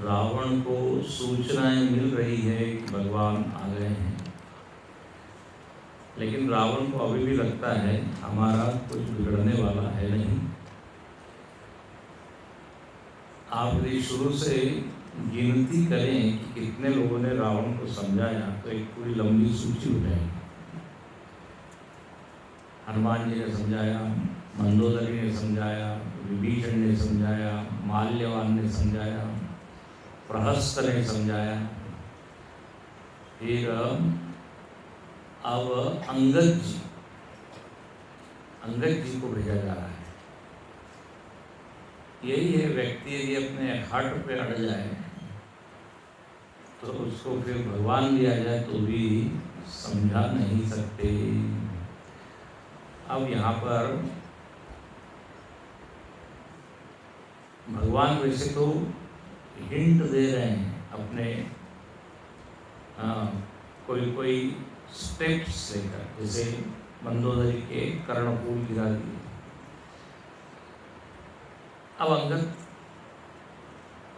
रावण को सूचनाएं मिल रही है कि भगवान आ गए हैं, लेकिन रावण को अभी भी लगता है हमारा कुछ बिगड़ने वाला है नहीं। आप यदि शुरू से गिनती करें कि कितने लोगों ने रावण को समझाया तो एक पूरी लंबी सूची हो जाएगी। हनुमान जी ने समझाया, मंदोदरी ने समझाया, विभीषण ने समझाया, माल्यवान ने समझाया, प्रहस्त ने समझाया, फिर अब अंगद जी को भेजा जा रहा है। यही है, व्यक्ति यदि अपने हट पे अड़ जाए तो उसको फिर भगवान भी आ जाए तो भी समझा नहीं सकते। अब यहाँ पर भगवान वैसे तो हिंट दे रहे हैं अपने कोई स्टेप्स लेकर, जैसे मंदोदरी के कर्णफूल गिरा दिए। अब अंगद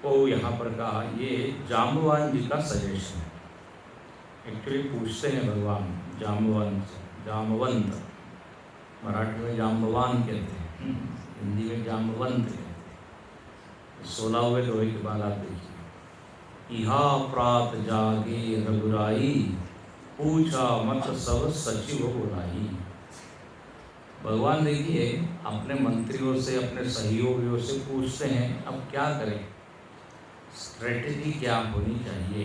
को यहाँ पर कहा, ये जाम्बवान जी का सजेशन है। एक्चुअली पूछते हैं भगवान जाम्बवंत, मराठी में जाम्बवान कहते हैं, हिंदी में जाम्बवंत कहते हैं। 16वें दोहे के बाद आप देखिए, इहा प्रात जागे रघुराई, पूछा मत सब सचिव बुलाई। भगवान देखिए अपने मंत्रियों से, अपने सहयोगियों से पूछते हैं अब क्या करें, स्ट्रेटेजी क्या होनी चाहिए।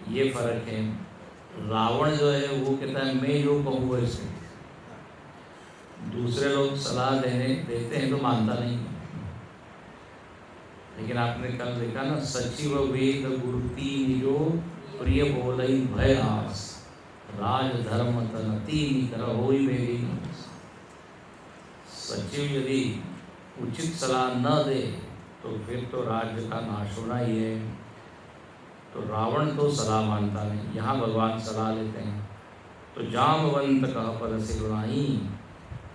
ये फर्क है। रावण जो है वो कहता है मैं जो कहूँ वैसे, दूसरे लोग सलाह देते हैं तो मानता नहीं। लेकिन आपने कल देखा ना, सचिव वेद गुरुती निजो, प्रिय बोलई भय आस, राज धर्म तनती निकर होई मेरी। सचिव यदि उचित सलाह न दे तो फिर तो राज्य का नाश होना ही है। तो रावण तो सलाह मानता नहीं, यहाँ भगवान सलाह लेते हैं। तो जामवंत कह पद सिरुनाई,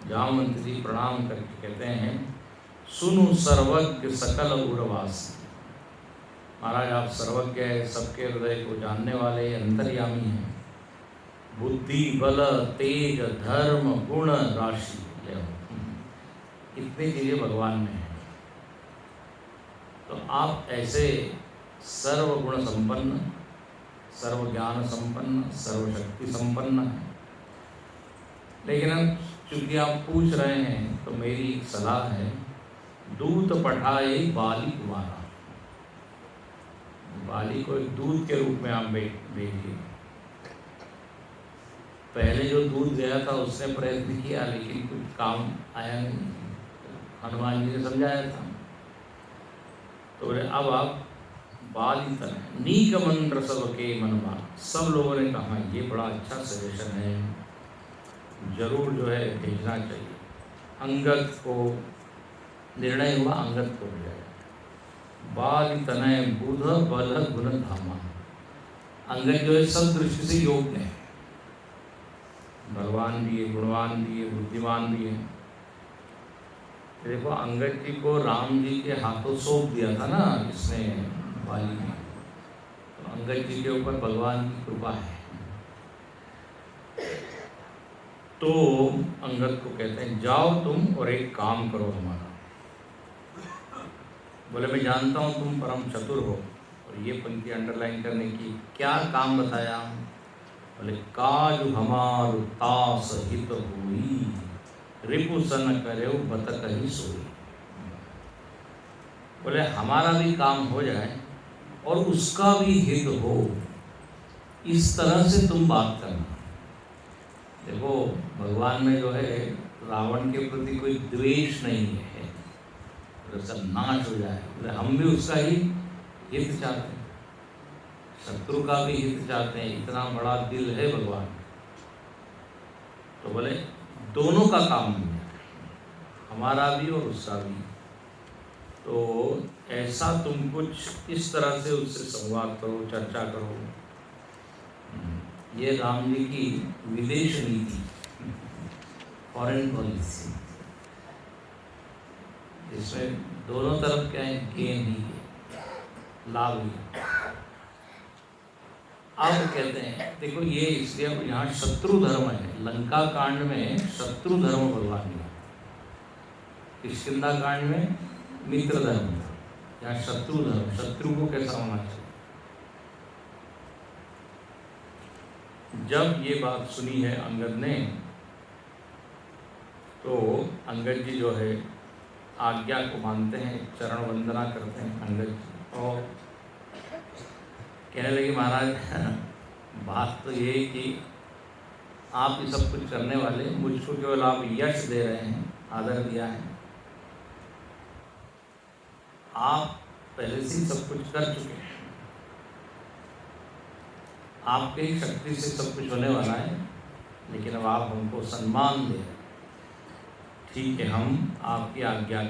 जामवंत जी प्रणाम करके कहते हैं, सुनु सर्वज्ञ सकल उर्वासी। महाराज आप सर्वज्ञ है, सबके हृदय को जानने वाले अंतर्यामी हैं। बुद्धि बल तेज धर्म गुण राशि, इतनी चीजें भगवान में है। तो आप ऐसे सर्वगुण संपन्न, सर्व ज्ञान संपन्न, सर्वशक्ति संपन्न है। लेकिन अब चूंकि आप पूछ रहे हैं तो मेरी एक सलाह है, दूत पठाए बाली कुमारा। बाली को एक दूत के रूप में आप भेजिए। पहले जो दूत गया था उसने प्रयत्न किया लेकिन कुछ काम आया नहीं, हनुमान जी ने समझाया था। तो बोले अब आप बाली तरह नीक मंत्र सबके मनवा। सब लोगों ने कहा ये बड़ा अच्छा सजेशन है, जरूर जो है भेजना चाहिए। अंगद को निर्णय हुआ, अंगद को भेजा जाए। बाली तनय बुध बल गुण धामा। अंगद जो है सब दृष्टि से योग्य है, बलवान भी है, गुणवान भी है, बुद्धिमान भी है। देखो अंगद जी को राम जी के हाथों सौंप दिया था ना इसने, बाली ने। तो अंगद जी के ऊपर भगवान की कृपा है। तो अंगद को कहते हैं जाओ तुम और एक काम करो हमारा। बोले मैं जानता हूँ तुम परम चतुर हो, और ये पंक्ति अंडरलाइन करने की, क्या काम बताया। बोले काज हमार तास हित हुई, रिपुसन करे बत कही सोई। बोले हमारा भी काम हो जाए और उसका भी हित हो, इस तरह से तुम बात करना। देखो भगवान में जो है रावण के प्रति कोई द्वेष नहीं है, तो सब नाश हो जाए। बोले हम भी उसका ही हित चाहते हैं, शत्रु का भी हित चाहते हैं, इतना बड़ा दिल है भगवान। तो बोले दोनों का काम हो जाए, हमारा भी और उसका भी। तो ऐसा तुम कुछ इस तरह से उससे संवाद करो, चर्चा करो। ये राम जी की विदेश नीति, फॉरेन पॉलिसी, इसमें दोनों तरफ क्या है, गेन ही है। लाभ लिया। अब कहते हैं देखो ये इसलिए यहाँ शत्रु धर्म है, लंका कांड में शत्रु धर्म भगवान ने, किष्किंधा कांड में मित्र धर्म, यहाँ शत्रु धर्म, शत्रु को कैसा होना चाहिए। जब ये बात सुनी है अंगद ने, तो अंगद जी जो है आज्ञा को मानते हैं, चरण वंदना करते हैं अंगद जी, और कहने लगे महाराज बात तो ये है कि आप ये सब कुछ करने वाले, मुझको केवल आप यश दे रहे हैं, आदर दिया है, आप पहले से ही सब कुछ कर चुके हैं, आपके ही शक्ति से सब कुछ होने वाला है, लेकिन अब आप हमको सम्मान दे रहे हैं। ठीक है, हम आपकी आज्ञा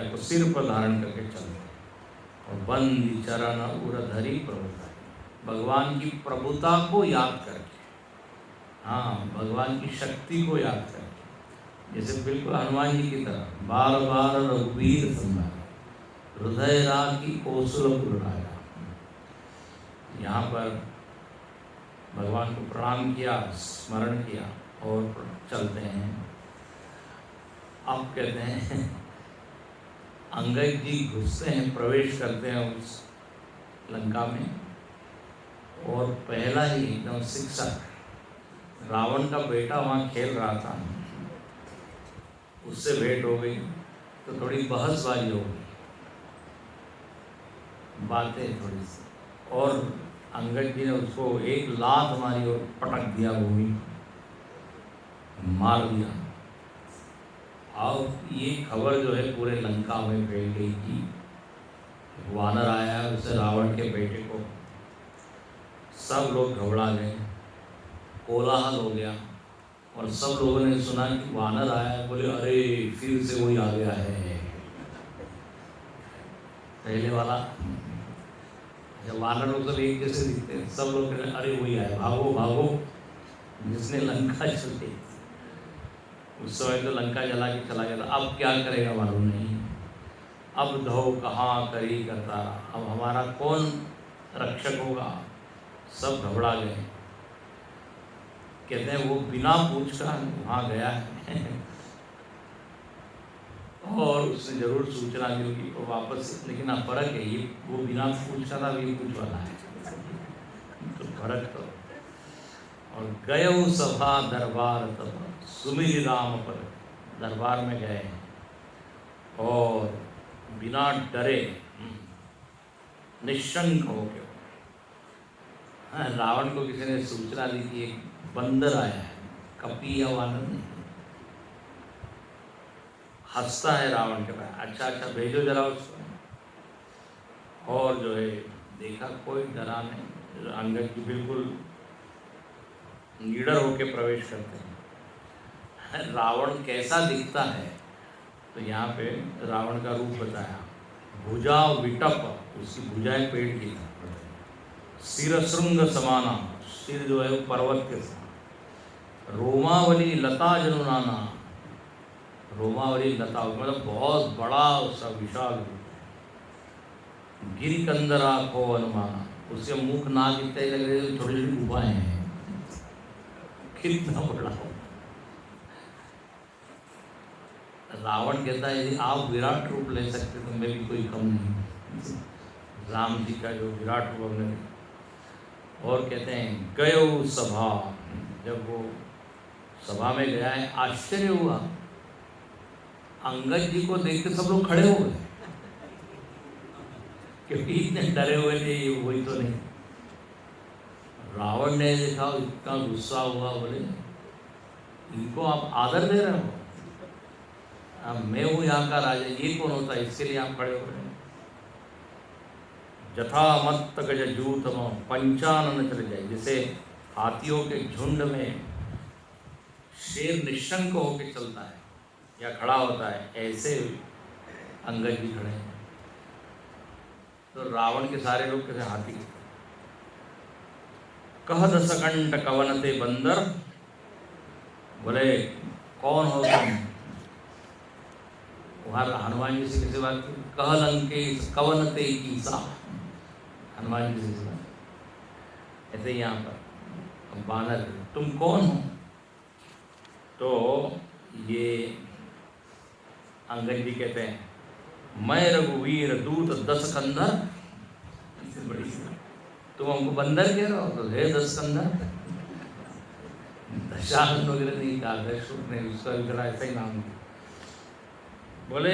को सिर पर धारण करके चलते हैं और बंदी चरण उरधरी प्रभुता, भगवान की प्रभुता को याद करके, हाँ भगवान की शक्ति को याद करके, जैसे बिल्कुल हनुमान जी की तरह बार बार रघुवीर संभाला, हृदय राखी कौशल पुराया। यहाँ पर भगवान को प्रणाम किया, स्मरण किया और चलते हैं। अब कहते हैं अंगद जी घुसते हैं, प्रवेश करते हैं उस लंका में, और पहला ही एकदम शिक्षक रावण का बेटा वहाँ खेल रहा था, उससे भेंट हो गई, तो थोड़ी बहसबाजी हो गई, बातें थोड़ी सी, और अंगद जी ने उसको एक लात मारी और पटक दिया, भूमि मार दिया। अब ये खबर जो है पूरे लंका में फैल गई कि वानर आया है, उसे रावण के बेटे को, सब लोग घबरा गए, कोलाहल हो गया, और सब लोगों ने सुना कि वानर आया है, बोले अरे फिर से वही आ गया है, पहले वाला। जब वानर लोग सब एक जैसे दिखते हैं, सब लोग कहते हैं अरे वही आया, भागो भागो, जिसने लंका जल दी। उस समय तो लंका जला के चला गया था, अब क्या करेगा मालूम नहीं, अब धो कहाँ करी करता, अब हमारा कौन रक्षक होगा, सब घबरा गए। कहते हैं वो बिना पूछ कर वहाँ गया है और उसने जरूर सूचना दी होगी और वापस, लेकिन अब फर्क है, ये वो बिना पूछ का था, ये पूछ वाला है, तो फर्क तो। और गयो सभा दरबार तब सुमिर राम पर, दरबार में गए और बिना डरे निशंक हो गए। हाँ, रावण को किसी ने सूचना दी कि एक बंदर आया है, कपी या वानर नहीं, हंसता है रावण के पास, अच्छा अच्छा भेजो जरा उसको। और जो है देखा कोई डरा नहीं, अंगद जी बिल्कुल निडर होके प्रवेश करते हैं। रावण कैसा दिखता है, तो यहाँ पे रावण का रूप बताया, भुजा विटप, उसकी भुजाएं पेड़ की, सिर श्रृंग समाना, सिर जो है वो पर्वत के समान, रोमावली लता जनुनाना, रोमावली लता मतलब बहुत बड़ा उसका विशाल रूप, गिरिकंदरा को अनुमाना, उसके मुख नाक इतने लग रहे, छोटी छोटी गुफाएं हैं, कितना बड़ा हो। रावण कहता है यदि आप विराट रूप ले सकते तो मैं भी कोई कम नहीं, राम जी का जो विराट रूप हमने। और कहते हैं गयो सभा, जब वो सभा में गया है, आश्चर्य हुआ, अंगद जी को देख के सब लोग खड़े हो गए, क्योंकि इतने डरे हुए थे, ये वही तो नहीं। रावण ने देखा, इतना गुस्सा हुआ, बोले इनको आप आदर दे रहे हो, अब मैं हूँ यहाँ का राजा, ये कौन होता है, इसके लिए आप खड़े हो रहे हैं। जथा मत्त गज जूतम पंचानन चले जाए, जैसे हाथियों के झुंड में शेर निशंक होकर चलता है या खड़ा होता है, ऐसे अंगद जी खड़े हैं। तो रावण के सारे लोग कैसे हाथी के, कह दसकंठ कवनते बंदर, बोले कौन हो तुम। तुम्हारा हनुमान जी से कैसे बात की, कहलंके कवनते की सा, हनुमान जी से बात। ऐसे यहाँ पर बानर, तुम कौन हो? तो ये अंगद जी कहते हैं, मैं रघुवीर दूत 10 कंधर। बड़ी, तुम हमको बंदर कह रहे हो, तो है 10 कंधर। दशानन वगैरह नहीं कहा, ने विश्वामित्र ऐसा ही नाम दिया। बोले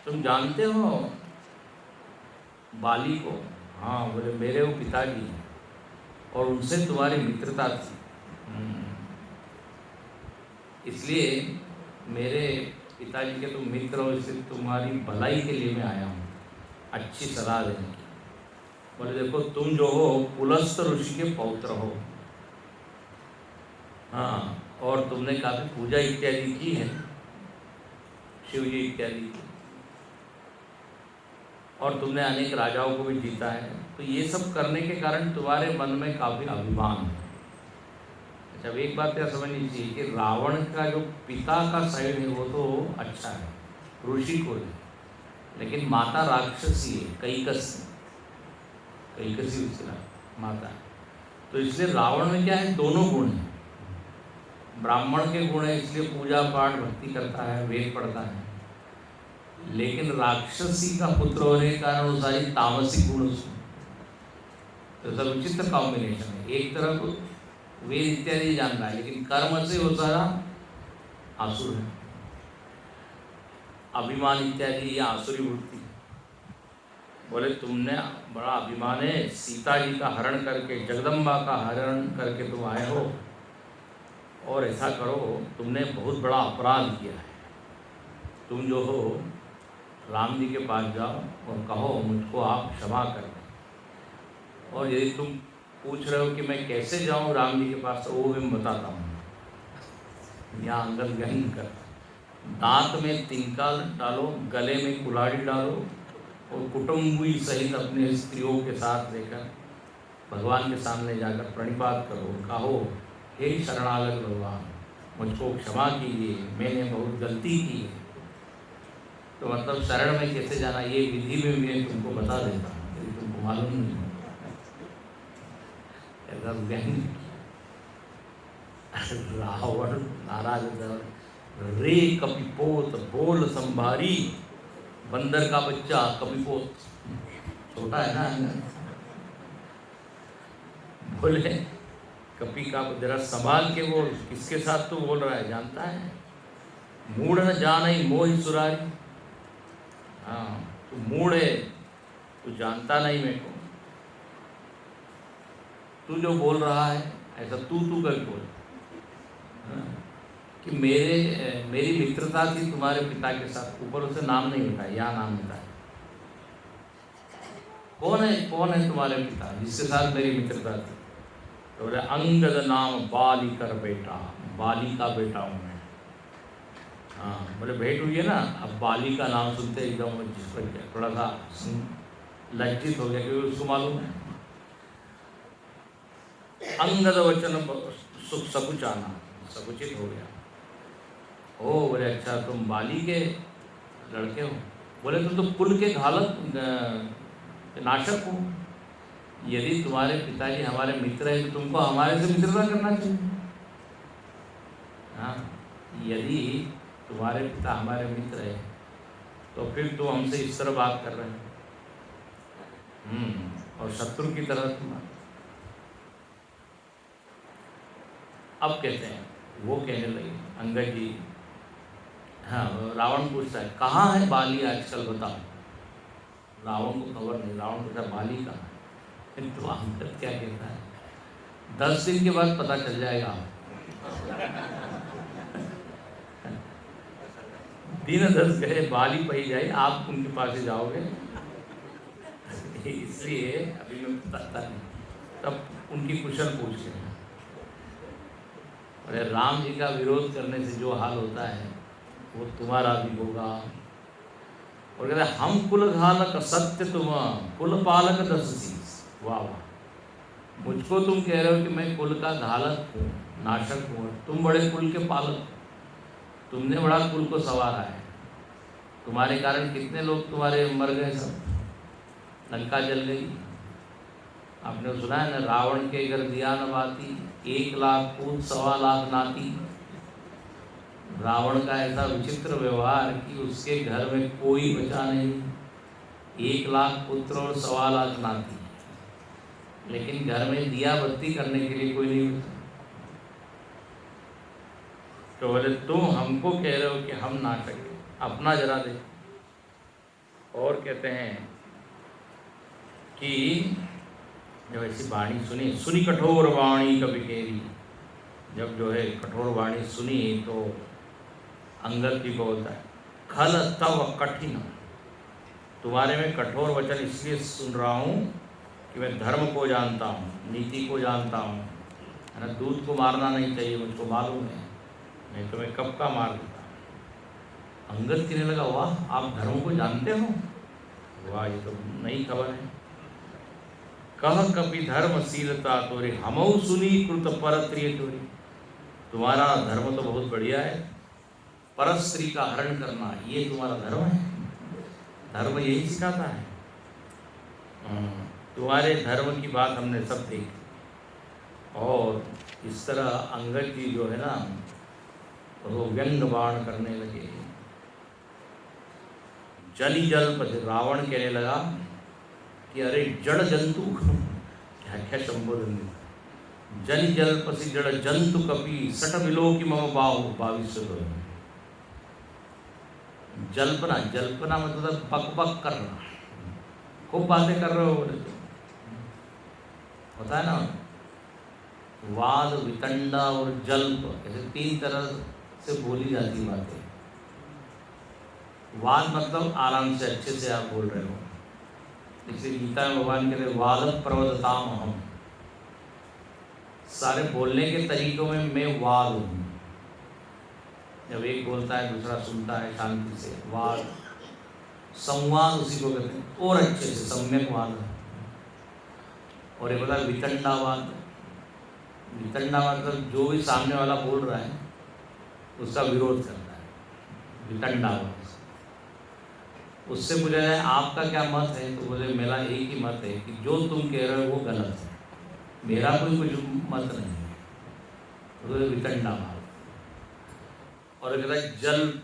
तुम जानते हो बाली को? हाँ। बोले मेरे वो पिताजी और उनसे तुम्हारी मित्रता थी, इसलिए मेरे पिताजी के तुम मित्र हो, इसलिए तुम्हारी भलाई के लिए मैं आया हूँ, अच्छी सलाह देने की। बोले देखो तुम जो हो पुलस्त ऋषि के पौत्र हो, हाँ, और तुमने काफी पूजा इत्यादि की है, शिव जी इत्यादि की, और तुमने अनेक राजाओं को भी जीता है, तो ये सब करने के कारण तुम्हारे मन में काफी अभिमान है। अच्छा, अब एक बात क्या समझनी चाहिए कि रावण का जो पिता का साइड है वो तो अच्छा है, ऋषि को है, लेकिन माता राक्षसी है, कैकसी उसकी माता है। तो इसलिए रावण में क्या है, दोनों गुण हैं। ब्राह्मण के गुण है, इसलिए पूजा पाठ भक्ति करता है, वेद पढ़ता है, लेकिन राक्षसी का पुत्र होने के कारण वो सारी तामसिक गुण उसमें, तो सब विचित्र कॉम्बिनेशन है। एक तरफ वेद इत्यादि जान रहा है, लेकिन कर्म से वो सारा आसुर है, अभिमान इत्यादि या आसुरी वृत्ति। बोले तुमने बड़ा अभिमान है, सीता जी का हरण करके, जगदम्बा का हरण करके तुम आए हो, और ऐसा करो, तुमने बहुत बड़ा अपराध किया है। तुम जो हो राम जी के पास जाओ और कहो मुझको आप क्षमा कर दें, और यदि तुम पूछ रहे हो कि मैं कैसे जाऊं राम जी के पास, तो वो भी मैं बताता हूँ। यहाँ अंगद गहन कर, दांत में तिनका डालो, गले में कुल्हाड़ी डालो, और कुटुंबी सहित अपने स्त्रियों के साथ लेकर भगवान के सामने जाकर प्रणिपात करो, कहो हे शरणागत भगवान, मुझको क्षमा कीजिए, मैंने बहुत गलती की है। तो मतलब शरण में कैसे जाना, ये विधि में मैं तुमको बता देता हूँ, यदि तुमको मालूम नहीं हो। रावण नाराज, रे कपिपोत बोल संभारी, बंदर का बच्चा कपिपोत, छोटा है ना, बोले कपि का जरा संभाल के बोल, किसके साथ तू बोल रहा है, जानता है? मूढ़ न जाने मोहि सुरारी, हाँ तू मूढ़ है, तू जानता नहीं मेरे को, तू जो बोल रहा है ऐसा तू करके बोल, हाँ? कि मेरी मित्रता थी तुम्हारे पिता के साथ, ऊपर उसे नाम नहीं बताया, यहाँ नाम बताया। कौन है तुम्हारे पिता जिसके साथ मेरी मित्रता थी? तो बोले अंगद नाम बाली कर बेटा, बाली का बेटा हूँ मैं। हाँ, बोले भेंट हुई है ना, अब बाली का नाम सुनते एकदम जिस पर थोड़ा सा लज्जित हो गया, क्योंकि उसको मालूम है अंगद वचन सुख सकुचाना, सकुचित हो गया। ओ बोले अच्छा तुम बाली के लड़के हो? बोले तुम तो कुल के घालक नाशक हो, यदि तुम्हारे पिताजी हमारे मित्र हैं तो तुमको हमारे से मित्रता करना चाहिए। हाँ, यदि तुम्हारे पिता हमारे मित्र हैं तो फिर तुम हमसे इस तरह बात कर रहे हो, और शत्रु की तरह तुम। अब कहते हैं, वो कहने लगे अंगद जी, हाँ रावण पूछता है कहाँ है बाली आजकल, बताओ। रावण को खबर नहीं, रावण पूछता बाली कहाँ है, तो अंगद क्या कहता है, 10 दिन के बाद पता चल जाएगा। दिन 10 गए, बाली पही जाए, आप उनके पास ही जाओगे, इसलिए अभी मैं बताता नहीं। तब उनकी कुशल पूछ रहे हैं, अरे राम जी का विरोध करने से जो हाल होता है वो तुम्हारा भी होगा। और कहते हैं हम कुल घालक सत्य तुम कुल पालक 10 चीज। वाह वाह, मुझको तुम कह रहे हो कि मैं कुल का घालक हूँ, नाशक हूँ, तुम बड़े कुल के पालक, तुमने बड़ा कुल को संवारा है। तुम्हारे कारण कितने लोग तुम्हारे मर गए, सब लंका जल गई। आपने सुना है ना, रावण के घर दिया न बाती, 1 लाख पूत 1.25 लाख नाती। रावण का ऐसा विचित्र व्यवहार कि उसके घर में कोई बचा नहीं, 1 लाख पुत्र और 1.25 लाख नाती, लेकिन घर में दिया बत्ती करने के लिए कोई नहीं बचा। तो बोले तुम हमको कह रहे हो कि हम नाटक है, अपना जरा देखो। और कहते हैं कि जब ऐसी वाणी सुनी कठोर वाणी कभी केरी, जब जो है कठोर वाणी सुनी तो अंगद भी बोलता है, खल तव कठिन, तुम्हारे में कठोर वचन इसलिए सुन रहा हूँ कि मैं धर्म को जानता हूँ, नीति को जानता हूँ, है ना। दूध को मारना नहीं चाहिए, मुझको मालूम है, नहीं तो मैं कब का मार देता। अंगद कहने लगा, वाह आप धर्म को जानते हो, वाह ये तो नई खबर है। कह कपि धर्मशीलता तोरे, हमऊ सुनी कृत परत्रिय तोरी, तुम्हारा धर्म तो बहुत बढ़िया है, परस्त्री का हरण करना ये तुम्हारा धर्म है, धर्म यही सिखाता है। तुम्हारे धर्म की बात हमने सब देखी। और इस तरह अंगद जी जो है ना, वो व्यंग बाण करने लगे। जली जल पर रावण कहने लगा कि अरे जड़ जंतु, क्या क्या संबोधन, जली जल पसी जड़ जंतु कपि सट बिलो की मम बाहु 22। जल्पना मतलब बक बक करना, खूब बातें कर रहे हो बोले तो होता है ना। वाद, वितंडा और जल्प, ऐसे 3 तरह से बोली जाती बातें। वाद मतलब आराम से अच्छे से आप बोल रहे हो, इसलिए गीता में भगवान कहते हैं वाद प्रवदताम अहम, सारे बोलने के तरीकों में मैं वाद हूँ। जब एक बोलता है दूसरा सुनता है शांति से, वाद। संवाद उसी को कहते हैं, और अच्छे से सम्यक वाद। और एक होता है वितंडावाद। वितंडावाद मतलब जो भी सामने वाला बोल रहा है उसका विरोध करता है, वितंडावाद। उससे पूछा जाए आपका क्या मत है, तो बोले मेरा एक ही मत है कि जो तुम कह रहे हो वो गलत है, मेरा कोई कुछ मत नहीं है, तो वितंडावाद। और कहता है जल्प।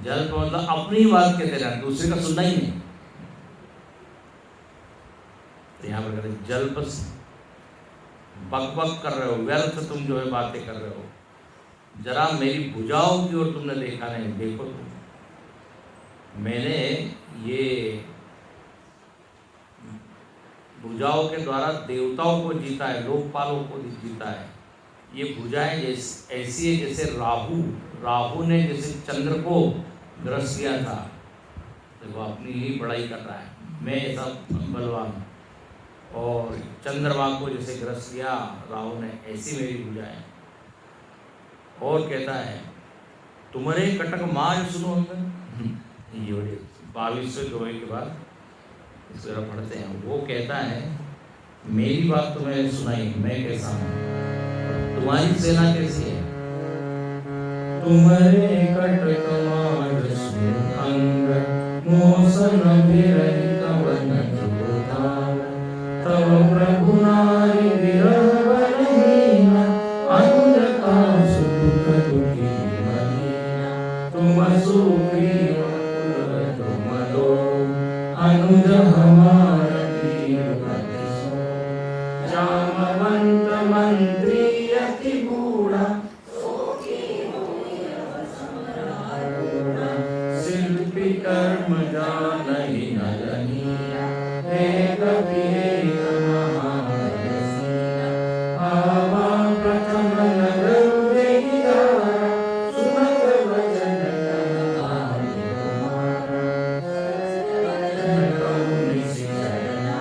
जल्प मतलब अपनी बात कहते रहना, दूसरे का सुनना ही नहीं। तो यहाँ पर कहते हैं जल्प, बक बक कर रहे हो, व्यर्थ तुम जो है बातें कर रहे हो। जरा मेरी भुजाओं की ओर तुमने देखा नहीं, देखो तुम, मैंने ये भुजाओं के द्वारा देवताओं को जीता है, लोकपालों को जीता है। ये भुजाएं ऐसी है जैसे राहु ने जैसे चंद्र को ग्रस किया था, तो वो अपनी ही बड़ाई कर रहा है, मैं ऐसा बलवान हूँ। और चंद्रमा को जैसे ग्रस किया राहु ने, ऐसी मेरी भुजाएं। और कहता है तुम्हारे कटक मार सुनो अंदर। ये 22वें दोहे के बाद इस तरह पढ़ते हैं। वो कहता है मेरी बात तुम्हें सुनाई, मैं कैसा हूँ, तुम्हारी सेना कैसी है। तुम्हारे कटक मार सुनो अंग, मौसम विरहित वन जोधार, तव प्रभु नारी विरह बलहीन, अनुज का सुख दुखी महीना, तुम सुग्रीव तुम लोग, अनुज हमारा वीर गति सो, जामवंत मंत्री अति बूढ़ा, शिल्पी कर्म जानहि न जनिया, हे कवि एक महारसिया, आवा प्रथम नगर देहिदारा, सुनत वचन कनकारि कुमारा, करुणि सिंचरना,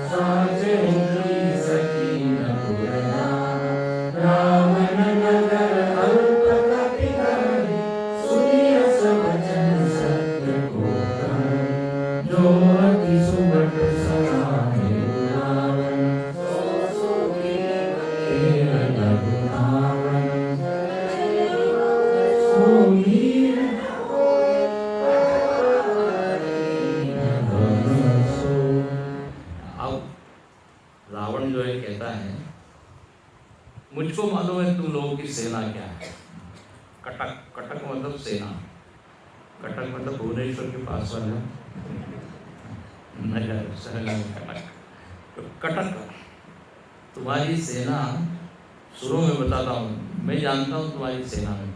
साचे उंगली सकीन पुरना, रावण नगर अल्प कपि कहि, सुनिय सब वचन सत्य को कहि। मुझको मालूम है तुम लोगों की सेना क्या है। कटक, कटक मतलब सेना, कटक मतलब भुवनेश्वर के पास वाला नगर शहर कटक। तो कटक तुम्हारी सेना, शुरू में बताता हूँ, मैं जानता हूँ तुम्हारी सेना में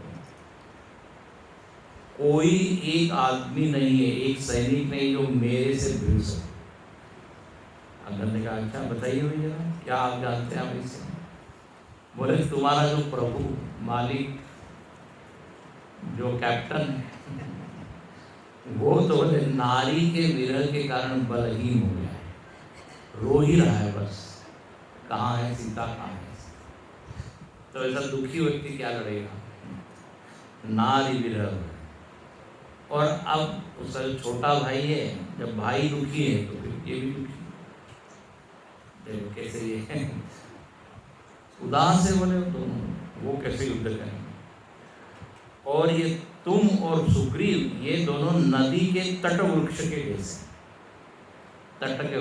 कोई एक आदमी नहीं है, एक सैनिक नहीं जो मेरे से भिड़ सके। अंदर ने कहा अच्छा बताइए भैया क्या आप जानते हैं हमें से। बोले तुम्हारा जो प्रभु मालिक जो कैप्टन है वो तो बोले नारी के विरह के कारण बलहीन हो गया है, रो ही रहा है बस, कहाँ है सीता, कहाँ है। तो ऐसा दुखी व्यक्ति क्या लड़ेगा, नारी विरह। और अब उसका जो छोटा भाई है, जब भाई दुखी है तो फिर ये भी दुखी। देखो कैसे ये है उदास है बोले दोनों, वो कैसे युद्ध करेंगे। और ये तुम और सुग्रीव ये दोनों नदी के तट वृक्ष के जैसे, तट के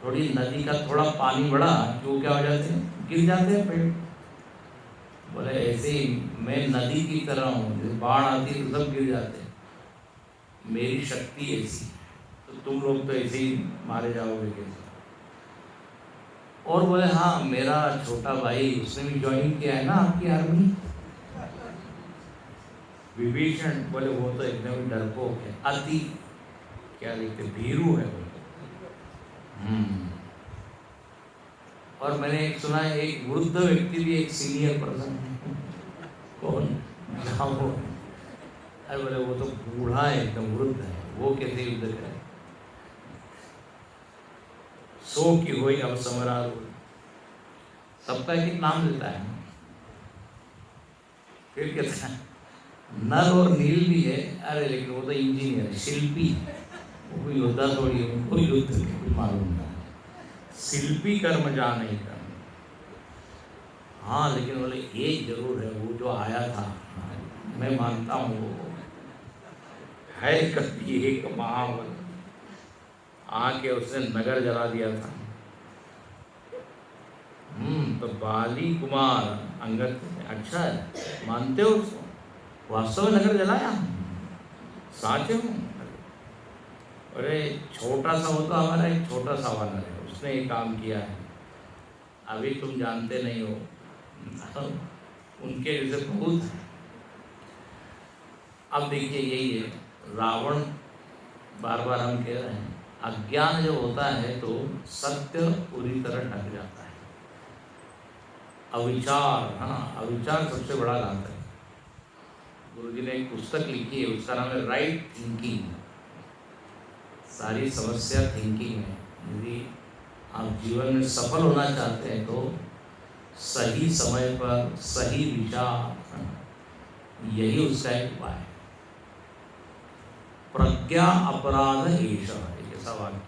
थोड़ी नदी का थोड़ा पानी बढ़ा क्यों क्या हो जाते हैं, गिर जाते हैं पेड़। बोले ऐसे ही मैं नदी की तरह हूँ, बाढ़ आती है तो सब गिर जाते हैं, मेरी शक्ति ऐसी, तो तुम लोग तो ऐसे ही मारे जाओगे कैसे। और बोले हाँ मेरा छोटा भाई उसने भी ज्वाइन किया है ना आपकी आर्मी, विभीषण। बोले वो तो एकदम डरपोक है, अति क्या लिखते भीरू है बोले। और मैंने एक सुना है एक वृद्ध व्यक्ति भी एक सीनियर पर्सन है। कौन, वो अरे बोले वो तो बूढ़ा है एकदम वृद्ध है, वो कैसे युद्ध करे। सो की हुई अब समरा, सबका एक नाम लेता है। फिर कहता है नर और नील भी है, अरे लेकिन वो तो इंजीनियर है, शिल्पी, वो कोई योद्धा थोड़ी है, उनको युद्ध कोई मालूम नहीं, शिल्पी कर्म जा नहीं कर। हाँ लेकिन बोले एक जरूर है, वो जो आया था मैं मानता हूँ वो है कभी एक महाबल, आके उसने नगर जला दिया था। तो बाली कुमार अंगद, अच्छा है मानते हो उसको, वास्तव में नगर जलाया, साचे हूँ। अरे छोटा सा हो तो हमारा एक छोटा सा वाला है, उसने ये काम किया है, अभी तुम जानते नहीं हो, उनके जैसे बहुत है। अब देखिए यही है रावण, बार बार हम कह रहे हैं अज्ञान जो होता है तो सत्य पूरी तरह ढक जाता है। अविचार, हाँ अविचार सबसे बड़ा घातक है। गुरुजी ने एक पुस्तक लिखी है, उसका नाम है राइट थिंकिंग। सारी समस्या थिंकिंग है। यदि आप जीवन में सफल होना चाहते हैं तो सही समय पर सही विचार, यही उसका एक उपाय है। प्रज्ञा अपराध ईश, एक ऐसा वाक्य है।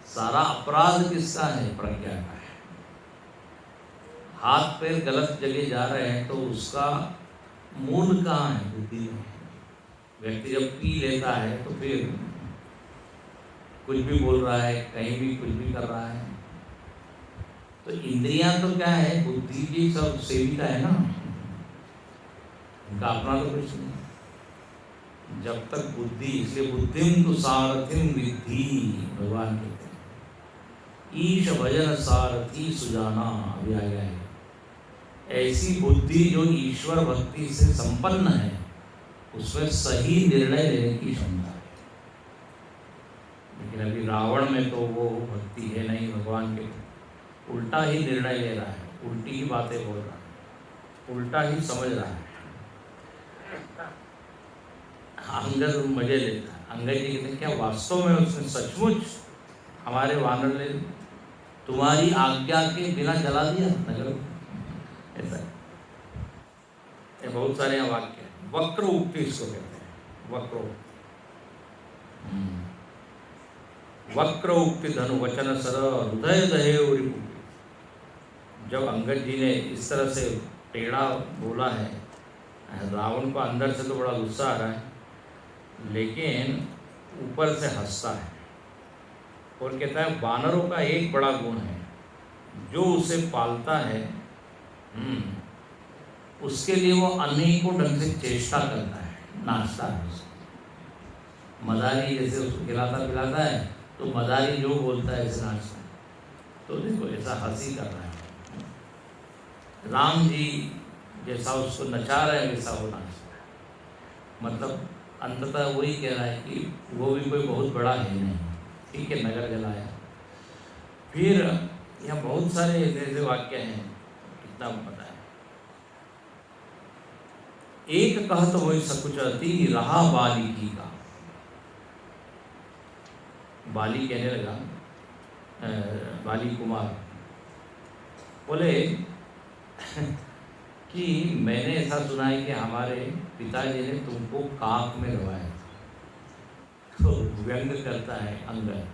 सारा अपराध किसका है, प्रज्ञा का है। हाथ पैर गलत जगह जा रहे हैं तो उसका मूल कहाँ है, बुद्धि में। व्यक्ति जब पी लेता है तो फिर कुछ भी बोल रहा है, कहीं भी कुछ भी कर रहा है। तो इंद्रियां तो क्या है, बुद्धि की सब सेविका है ना, उनका अपना तो कुछ नहीं। जब तक बुद्धि, इसलिए बुद्धिम तो सारथिम विद्धि, भगवान कहते हैं ईश भजन सारथी सुजाना। अभी आ गया है ऐसी बुद्धि जो ईश्वर भक्ति से संपन्न है, उसमें सही निर्णय लेने की क्षमता है। लेकिन अभी रावण में तो वो भक्ति है नहीं, भगवान के उल्टा ही निर्णय ले रहा है, उल्टी ही बातें बोल रहा है, उल्टा ही समझ रहा है। अंगद मजे लेता है। अंगद जी कहते हैं क्या वास्तव में उसने सचमुच हमारे वानर ने तुम्हारी आज्ञा के बिना जला दिया नगर? ऐसा ये बहुत सारे यहाँ वाक्य हैं। वक्र उक्ति इसको कहते हैं, वक्र वक्र उक्ति धनु वचन सर हृदय दहे उरी। जब अंगद जी ने इस तरह से टेढ़ा बोला है, रावण को अंदर से तो बड़ा गुस्सा आ रहा है, लेकिन ऊपर से हंसता है और कहता है वानरों का एक बड़ा गुण है, जो उसे पालता है उसके लिए वो अनेकों ढंग से चेष्टा करता है, नाचता है उसको। मदारी जैसे उसको खिलाता पिलाता है तो मदारी जो बोलता है ऐसे नाचता है। तो देखो ऐसा हंसी कर रहा है। राम जी जैसा उसको नचा रहे हैं वैसा वो नाचता है। मतलब अंततः वही कह रहा है कि वो भी कोई बहुत बड़ा है नहीं, ठीक है, नगर जलाया। फिर यहाँ बहुत सारे ऐसे वाक्य हैं, कितना पता है। एक कहत वही सकुचती रहा बालिकी का। बाली कहने लगा, बाली कुमार बोले कि मैंने ऐसा सुना है कि हमारे पिताजी ने तुमको काक में दबाया। तो व्यंग करता है अंगद,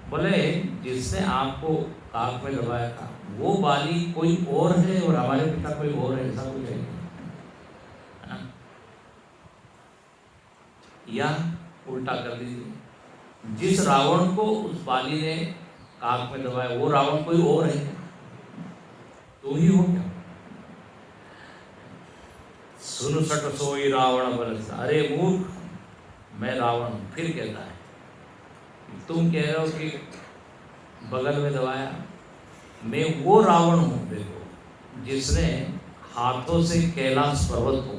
बोले जिसने आपको काक में दबाया था वो बाली कोई और है और हमारे पिता कोई और है, ऐसा कुछ है ना? या उल्टा कर दीजिए, जिस रावण को उस बाली ने काक में दबाया वो रावण कोई और है, तो ही हो क्या? सुन सट सोई रावण बरस। अरे मूर्ख, मैं रावण। फिर कहता है तुम कह रहे हो कि बगल में दबाया, मैं वो रावण हूं देखो जिसने हाथों से कैलाश पर्वत को,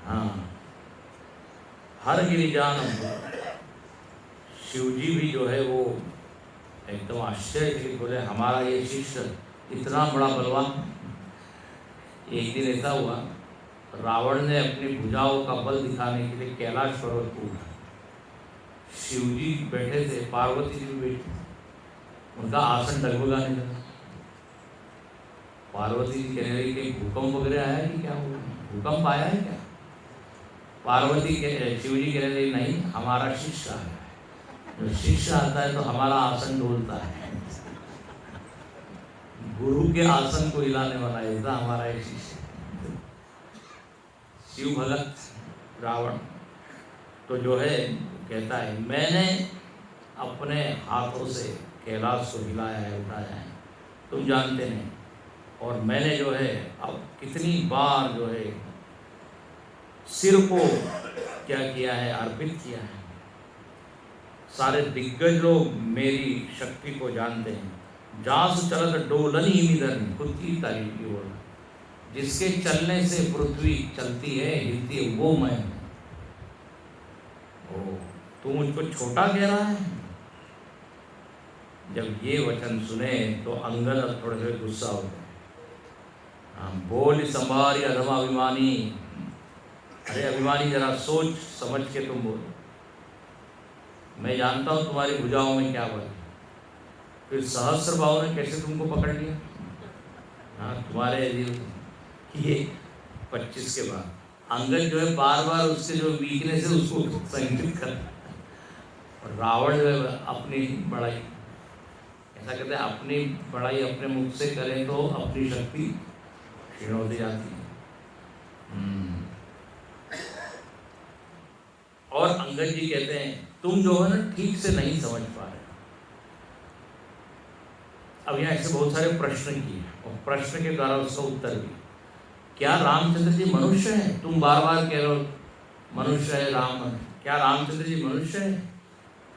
हाँ, हर गिरिजान। शिवजी भी जो है वो एकदम आश्चर्य के बोले हमारा ये शिष्य इतना बड़ा बलवान। एक दिन ऐसा हुआ, रावण ने अपनी भुजाओं का बल दिखाने के लिए कैलाश पर्वत को उठा। शिवजी बैठे थे, पार्वती जी भी बैठी, उनका आसन डगमगाने लगा। पार्वती जी कहने लगी कि भूकंप वगैरह आया कि क्या हुआ, भूकंप आया है क्या? पार्वती शिवजी कहने लगी नहीं, हमारा शिष्य आया है, जो शिष्य आता है तो हमारा आसन डोलता है। गुरु के आसन को हिलाने वाला ऐसा हमारा एक शिष्य। शिव भगत रावण तो जो है कहता है मैंने अपने हाथों से कैलाश को हिलाया है, उठाया है, तुम जानते नहीं। और मैंने जो है अब कितनी बार जो है सिर को क्या किया है, अर्पित किया है। सारे दिग्गज लोग मेरी शक्ति को जानते हैं। जास चलत डोलन ही निधन, खुद की तारीफ की ओर, जिसके चलने से पृथ्वी चलती है हिलती है वो मैं हूं। ओ, तू मुझको छोटा कह रहा है? जब ये वचन सुने तो अंगद थोड़े से गुस्सा हो गए। हाँ, बोल संभारी अधमा अभिमानी। अरे अभिमानी, जरा सोच समझ के तुम बोलो। मैं जानता हूँ तुम्हारी भुजाओं में क्या बल है। फिर सहस्र भाव ने कैसे तुमको पकड़ लिया? हाँ, तुम्हारे ये 25 के बाद अंगद जो है बार बार उसके जो वीकनेस है उसको संकित कर, और रावण जो है अपनी बड़ाई, ऐसा कहते हैं अपनी बड़ाई अपने मुख से करें तो अपनी शक्ति क्षीण होती जाती है। और अंगद जी कहते हैं तुम जो है ना ठीक से नहीं समझ पा रहे। अब यहाँ ऐसे बहुत सारे प्रश्न किए और प्रश्न के द्वारा उसका उत्तर भी। क्या रामचंद्र जी मनुष्य है? तुम बार बार कह रहे हो मनुष्य है राम। क्या रामचंद्र जी मनुष्य है?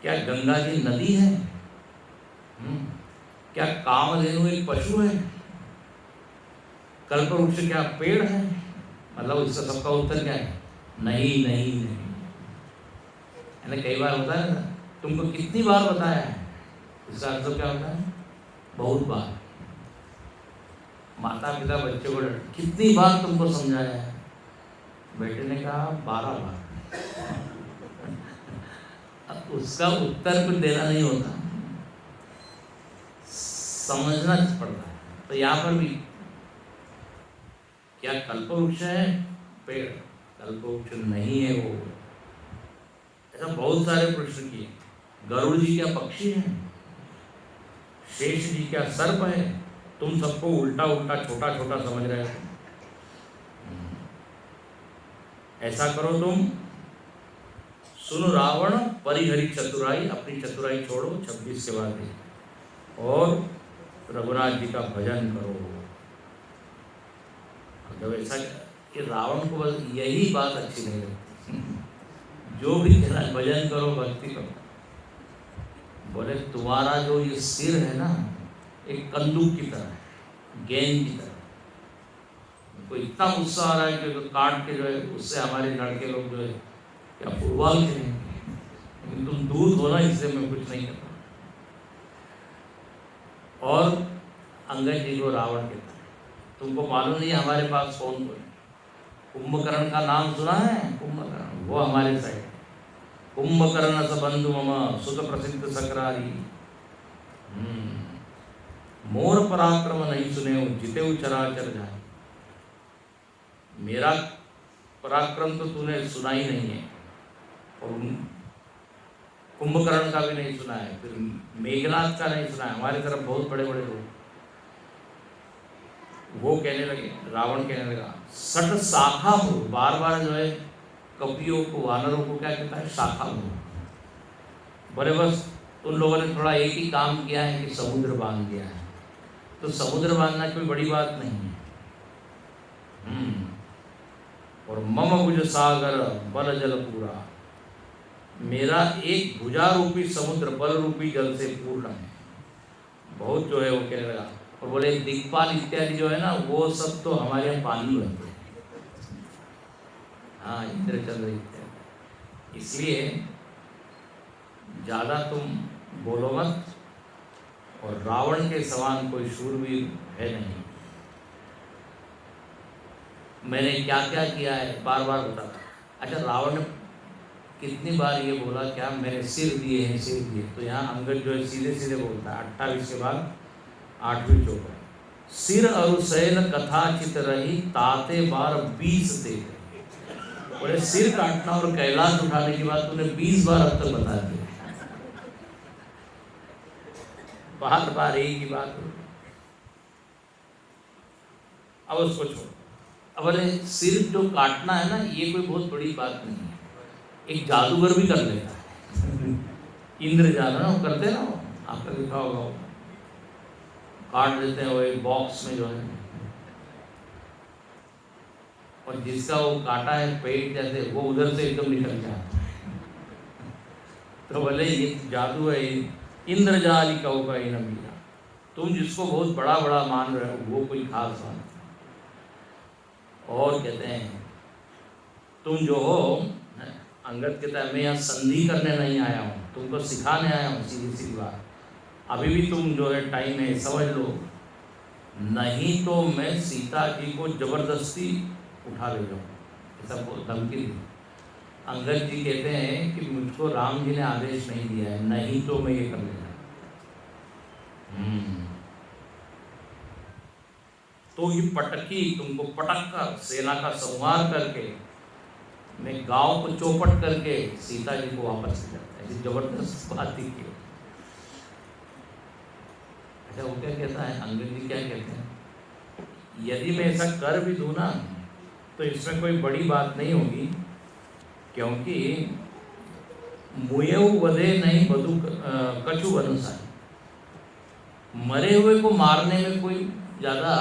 क्या गंगा जी नदी है? क्या कामधेनु एक पशु है? कल्पवृक्ष क्या पेड़ है? मतलब इसका सबका उत्तर क्या है? नहीं नहीं नहीं। मैंने कई बार होता है ना, तुमको कितनी बार बताया है, इसका अर्थ क्या होता है? बहुत बार। माता पिता बच्चे को कितनी बार तुमको समझाया है? बेटे ने कहा 12 बार। अब उसका उत्तर कुछ देना नहीं होता, समझना पड़ता है। तो यहाँ पर भी क्या कल्पवृक्ष है पेड़? कल्पवृक्ष नहीं है वो। ऐसा बहुत सारे प्रश्न किए। गरुड़ जी क्या पक्षी है? शेष जी क्या सर्प है? तुम सबको उल्टा उल्टा छोटा छोटा समझ रहे हो। ऐसा करो तुम, सुनो रावण परिहरी चतुराई, अपनी चतुराई छोड़ो 26 के बाद, और रघुनाथ जी का भजन करो। जब ऐसा कि रावण को बस यही बात अच्छी नहीं लगती, जो भी कहना है भजन करो भक्ति करो। बोले तुम्हारा जो ये सिर है ना, एक कंदूक की तरह है, गेंद की तरह। उनको इतना गुस्सा आ रहा है कि तो काट के जो है उससे हमारे लड़के लोग जो है क्या फुटबॉल खेलेंगे, लेकिन तुम दूध हो ना, इससे मैं कुछ नहीं करता। और अंगद जी को रावण कहता है। तुमको मालूम नहीं हमारे पास कौन कौन है? कुंभकर्ण का नाम सुना है? कुंभकर्ण वो हमारे साइड है। कुंभकर्ण स बंधु मम सुत प्रसिद्ध सकरारी, मोर पराक्रम नहीं सुने जिते चराचर जाए। मेरा पराक्रम तो तूने सुना ही नहीं है, और कुंभकर्ण का भी नहीं सुना है, फिर मेघनाथ का नहीं सुना है। हमारी तरफ बहुत बड़े बड़े लोग। वो कहने लगे, रावण कहने लगा सट शाखा मुँह, बार बार जो है कपियों को, वानरों को क्या कहता है? शाखा मुँह। बोले बस उन लोगों ने थोड़ा एक ही काम किया है कि समुद्र बांध दिया है, तो समुद्र बांधना कोई बड़ी बात नहीं है। और मम भुज सागर बल जल पूरा, मेरा एक भुजा रूपी समुद्र बल रूपी जल से पूर्ण है। बहुत जो है वो कहने लगा। और बोले दिक्पाल इत्यादि जो है ना, वो सब तो हमारे यहाँ पानी बनते हैं। हाँ, इंद्रचंद्र इत्यादि। इसलिए ज़्यादा तुम बोलो मत, और रावण के समान कोई शूरवीर है नहीं। मैंने क्या क्या किया है बार बार बताता। अच्छा, रावण ने कितनी बार ये बोला क्या? मैंने सिर दिए हैं, सिर दिए। तो यहाँ अंगद जो है सीधे सीधे बोलता है 28 के बाद 8वीं चौपाई। सिर अरुसैल कथा चित रही ताते बार 20 दे। बोले सिर काटना और कैलाश उठाने की बात तूने 20 बार अब तक बता दी। बार बार एक ही बात। अब उसको छोड़। अब बोले सिर जो काटना है ना, ये कोई बहुत बड़ी बात नहीं है, एक जादूगर भी कर लेता है। इंद्रजाल ना वो करते ना, वो आपने देखा होगा, वो काट देते हैं वो एक बॉक्स में जो है, और जिसका वो काटा है पेट जैसे, वो उधर से एकदम निकल जाता है। तो बोले ये जादू है, इंद्रजाली कहो का ही न मीरा। तुम जिसको बहुत बड़ा बड़ा मान रहे हो वो कोई खास बात। और कहते हैं तुम जो हो, अंगद कहता है मैं यहाँ संधि करने नहीं आया हूँ, तुमको सिखाने आया हूँ। सीधी सीधी बात, अभी भी तुम जो है टाइम है, समझ लो, नहीं तो मैं सीता जी को जबरदस्ती उठा ले जाऊँ। ऐसा धमकी दी। अंगद जी कहते हैं कि मुझको राम जी ने आदेश नहीं दिया है, नहीं तो मैं ये कर लेगा। तो ये पटकी, तुमको पटक कर सेना का संहार करके मैं गांव को चौपट करके सीता जी को वापस ले जाता है। ऐसी जबरदस्त बात ही की। अच्छा, वो क्या कहता है अंग्रेज जी, क्या कहते हैं? यदि मैं ऐसा कर भी दूँ ना, तो इसमें कोई बड़ी बात नहीं होगी, क्योंकि मुयऊ वधे नहीं बधु कछु अनुसार। मरे हुए को मारने में कोई ज़्यादा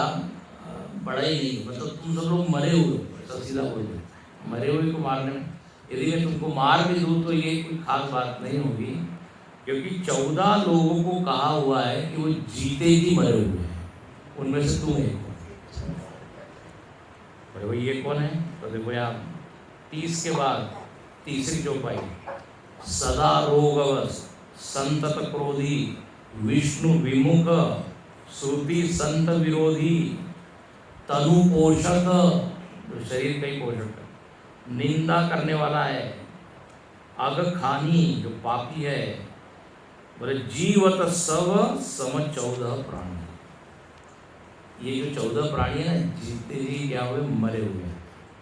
बड़ा ही नहीं, मतलब तुम सब लोग मरे हुए, ऐसा सीधा बोल देता है। मरे हुए को मारने में, यदि मैं तुमको मार भी दूँ तो ये कोई खास बात नहीं होगी, क्योंकि 14 लोगों को कहा हुआ है कि वो जीते ही मरे हुए हैं, उनमें से तुम एक हो। अरे भाई ये कौन है? तो देखो यहाँ 30 के बाद 3री चौपाई। सदा रोगवश संतत क्रोधी विष्णु विमुख श्रुति संत विरोधी तनु पोषक, तो शरीर का ही पोषक, निंदा करने वाला है, अग खानी जो पापी है। बोले जीवत सब सम 14 प्राणी। ये जो 14 प्राणी है ना, जीते ही क्या हुए? मरे हुए।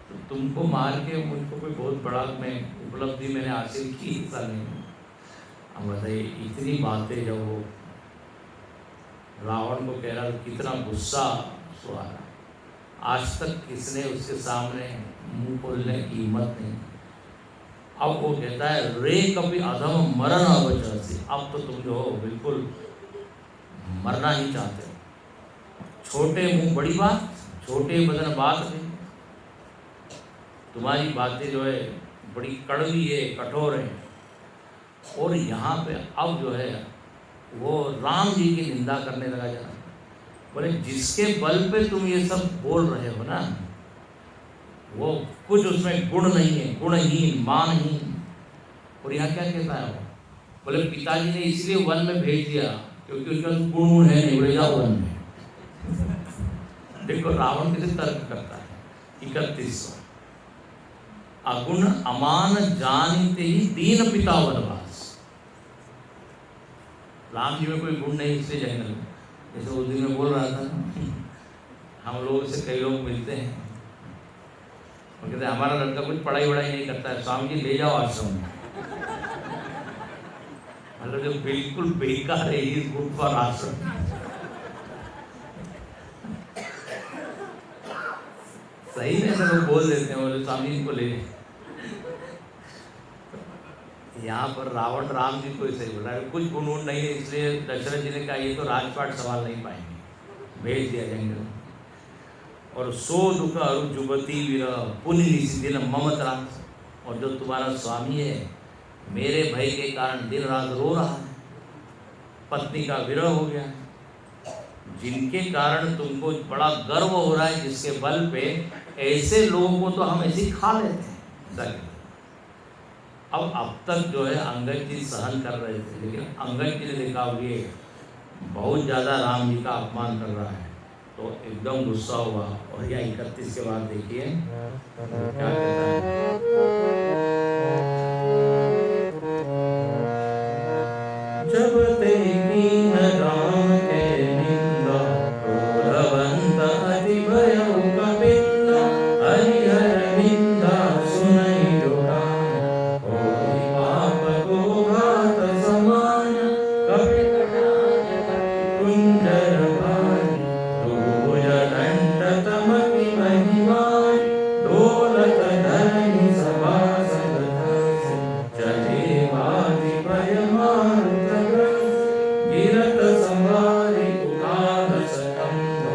तो तुमको मार के मुझको कोई बहुत बड़ा मैं उपलब्धि मैंने हासिल की, ऐसा नहीं। अब बताइए इतनी बातें जब वो रावण को कह रहा, कितना गुस्सा सो आ रहा। आज तक किसने उसके सामने मुंह खोलने की हिम्मत नहीं। अब वो कहता है रे कभी अधम मरण अवचर से, अब तो तुम जो हो बिल्कुल मरना ही चाहते हो। छोटे मुंह बड़ी बात, छोटे बदन बात है, तुम्हारी बातें जो है बड़ी कड़वी है, कठोर है। और यहाँ पे अब जो है वो राम जी की निंदा करने लगा जरा। बोले जिसके बल पे तुम ये सब बोल रहे हो ना, वो कुछ उसमें गुण नहीं है, गुणहीन, मानहीन। और यहाँ क्या कहता है वो? बोले पिताजी ने इसलिए वन में भेज दिया क्योंकि उसका गुण है नहीं, बोले जाओ वन में। देखो रावण कैसे तर्क करता है। 31 अगुण अमान जानते ही दीन पिता वनवास। राम जी में कोई गुण नहीं इसलिए जंगल में। जैसे उस दिन में बोल रहा था, हम लोगों से कई लोग मिलते हैं और कहते हैं हमारा लड़का कुछ पढ़ाई वढ़ाई नहीं करता है, स्वामी जी ले जाओ आश्रम में। मतलब जो बिल्कुल बेकार है, इज गुड फॉर आश्रम। सही में ऐसा लोग बोल देते हैं, बोले स्वामी जी को ले। यहाँ पर रावण राम जी को सही बोला है, कुछ गुण नहीं है इसलिए दशरथ जी ने कहा ये तो राजपाट संभाल नहीं पाएंगे, भेज दिया जंगल। और सो दुख अरु जुबती वीर पुण्य निशिदिन ममता। और जो तुम्हारा स्वामी है मेरे भय के कारण दिन रात रो रहा है, पत्नी का विरह हो गया है, जिनके कारण तुमको बड़ा गर्व हो रहा है, जिसके बल पे ऐसे लोगों को तो हम ऐसे ही खा लेते हैं। अब तक जो है अंगद जी सहन कर रहे थे, लेकिन अंगद जी ने देखा ये बहुत ज़्यादा राम जी का अपमान कर रहा है, तो एकदम गुस्सा हुआ। और यह 31 के बाद देखिए क्या कहता है। जब तेरी राम के निंदा क्रोधवंत अति भयो कपिंदा, हरिहर निंदा सुनई जो कान, होई पाप को घात समान। कपित कुंजर भारी दूज दंड तमकि महिमान, दौलत धरनी सभासद धस, चले बाजी भय मारुत गिरत संवारी उठान सकंद,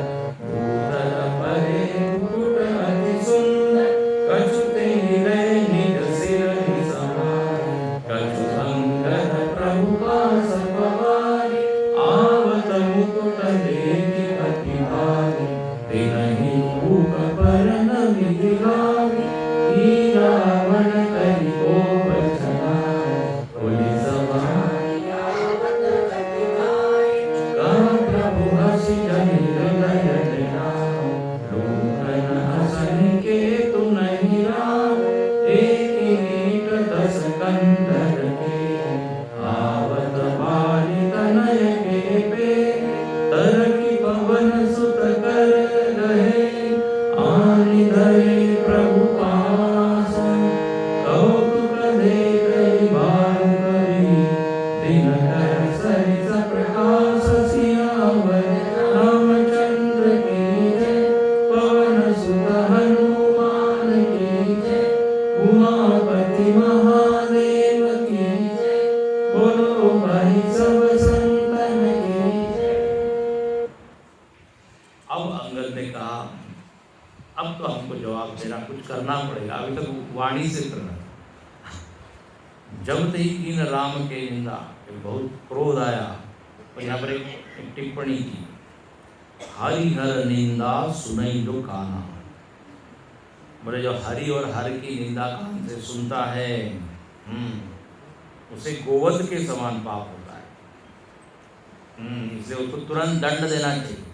भूतल परे मुकुट अति सुंदर, कछु तेहि गए निज सिर निसमारि, कछु अंगद प्रभु पास पवारि, आवत मुकुट देखि अति भारी, तिनहि भूप पर नभि दिलावि, ही रावण कहि कोप चढ़ाए, पुलिस सवारी आवत अति भारी, कहा प्रभु हँसि जनि हृदय डराओ, लोकन हँसनि केतु नहीं राम, एक कीट 10 कंधर के, आवत बाली तनय के पे, तरकी पवन सुत कर रहे, आनि धरे प्रभु पास, कौतुक देखहि भानु करी, दिनकर सरिस प्रकाश सियावर, रामचंद्र की जय, पवन सुत हनुमान की जय, उमापति महादेव की जय, बोलो भाई सब संतन की जय। अब अंगद ने कहा अब तो हमको जवाब देना, कुछ करना पड़ेगा, अभी तक वाणी से करना। जब तक कीन राम के निंदा, बहुत क्रोध आया। और यहाँ पर एक टिप्पणी की, हरिहर निंदा सुनई जो काना। बोले जो हरि और हर की निंदा कान से सुनता है उसे गोवध के समान पाप होता है, इसलिए उसको तुरंत दंड देना चाहिए।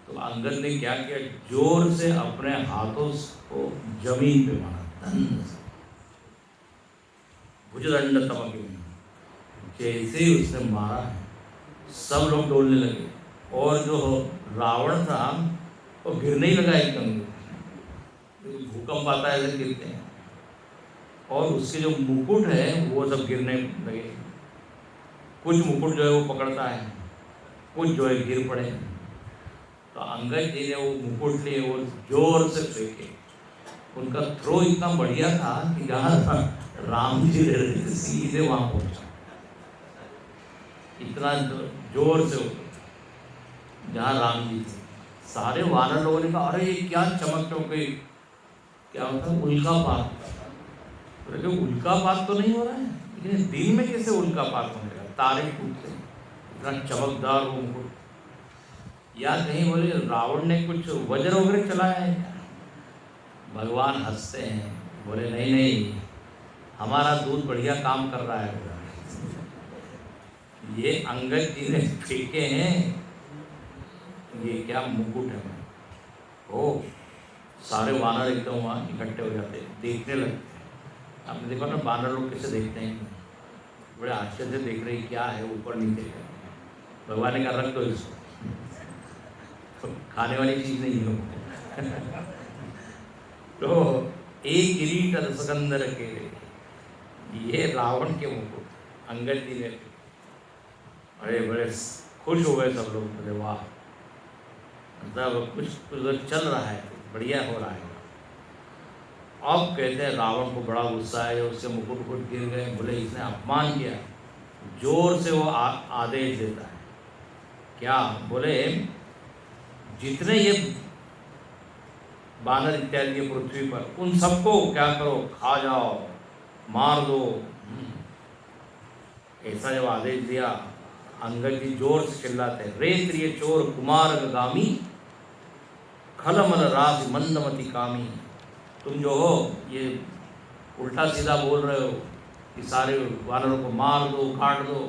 तो अंगद ने क्या किया, जोर से अपने हाथों को जमीन पे मारा, दंड से, भुजदंड तमकि। जैसे ही उसने मारा है सब लोग डोलने लगे, और जो रावण था वो गिरने ही लगा एकदम, भूकंप आता है ऐसे गिरते हैं। और उसके जो मुकुट है वो सब गिरने लगे, कुछ मुकुट जो है वो पकड़ता है, कुछ जो है गिर पड़े। तो अंगद जी ने वो मुकुट लिए और जोर से फेंके। उनका थ्रो इतना बढ़िया था कि जहाँ राम जी रहते थे सीधे वहाँ पहुँचा, इतना जोर से जहाँ राम जी थे सारे वानर लोगों ने कहा अरे ये क्या चमक चमक गई, क्या मतलब उल्कापात। तो उल्कापात तो नहीं हो रहा है, लेकिन दिन में कैसे उल्कापात होने लगा, तारे टूटते, इतना चमकदार वो मुकुट। या कहीं बोले रावण ने कुछ वज्र वगैरह चलाया है क्या? भगवान हंसते हैं, बोले नहीं नहीं, हमारा दूध बढ़िया काम कर रहा है। ये अंगद जी ने फेंके हैं, ये क्या मुकुट है। ओ सारे वानर एकदम वहाँ इकट्ठे हो जाते, देखने लगते। आपने देखा ना वानर लोग कैसे देखते हैं, बड़े आश्चर्य से देख रहे हैं क्या है, ऊपर नीचे कर। भगवान ने कहा रख दो इसको, तो खाने वाली चीज़ नहीं हो। तो एक किरीट सिकंदर के, ये रावण के मुकुट अंगद जी ने। अरे बड़े खुश हो गए सब लोग, बोले वाह, मतलब कुछ चल रहा है, बढ़िया हो रहा है। अब कहते हैं रावण को बड़ा गुस्सा है, उसके मुकुट गिर गए। बोले इसने अपमान किया। जोर से वो आदेश देता है, क्या? बोले जितने ये बानर इत्यादि पृथ्वी पर, उन सबको क्या करो, खा जाओ, मार दो। ऐसा जब आदेश दिया, अंगद जी जोर से चिल्लाते, रे त्रिय चोर कुमार गामी, खलमल राज मंदमती कामी। तुम जो हो ये उल्टा सीधा बोल रहे हो कि सारे वानरों को मार दो, काट दो।